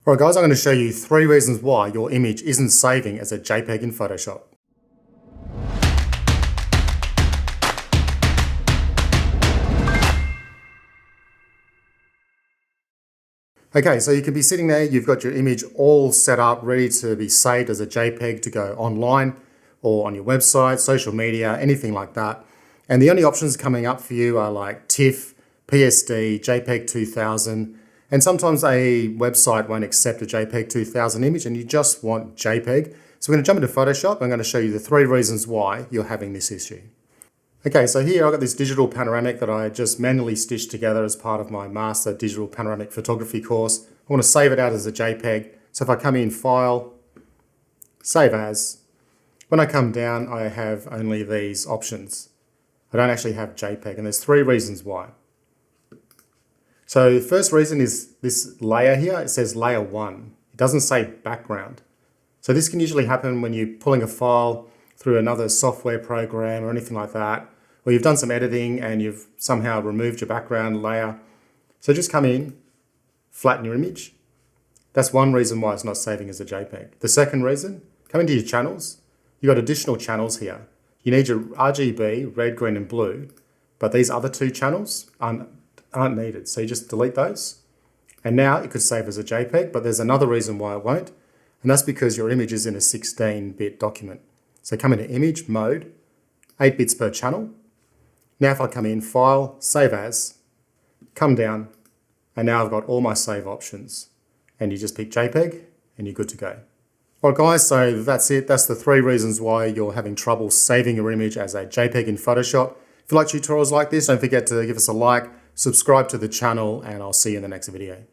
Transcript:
Alright guys, I'm going to show you 3 reasons why your image isn't saving as a JPEG in Photoshop. Okay, so you can be sitting there, you've got your image all set up, ready to be saved as a JPEG to go online or on your website, social media, anything like that. And the only options coming up for you are like TIFF, PSD, JPEG 2000, and sometimes a website won't accept a JPEG 2000 image and you just want JPEG. So we're going to jump into Photoshop. I'm going to show you the 3 reasons why you're having this issue. Okay, so here I've got this digital panoramic that I just manually stitched together as part of my master digital panoramic photography course. I want to save it out as a JPEG. So if I come in File, Save As, when I come down I have only these options. I don't actually have JPEG, and there's 3 reasons why. So the first reason is this layer here. It says layer 1. It doesn't say background. So this can usually happen when you're pulling a file through another software program or anything like that, or you've done some editing and you've somehow removed your background layer. So just come in, flatten your image. That's one reason why it's not saving as a JPEG. The second reason, come into your channels. You've got additional channels here. You need your RGB, red, green, and blue, but these other 2 channels aren't needed. So you just delete those. And now it could save as a JPEG, but there's another reason why it won't, and that's because your image is in a 16-bit document. So come into Image Mode, 8 bits per channel. Now if I come in File, Save As, come down, and now I've got all my save options. And you just pick JPEG, and you're good to go. Alright guys, so that's it. That's the 3 reasons why you're having trouble saving your image as a JPEG in Photoshop. If you like tutorials like this, don't forget to give us a like, subscribe to the channel, and I'll see you in the next video.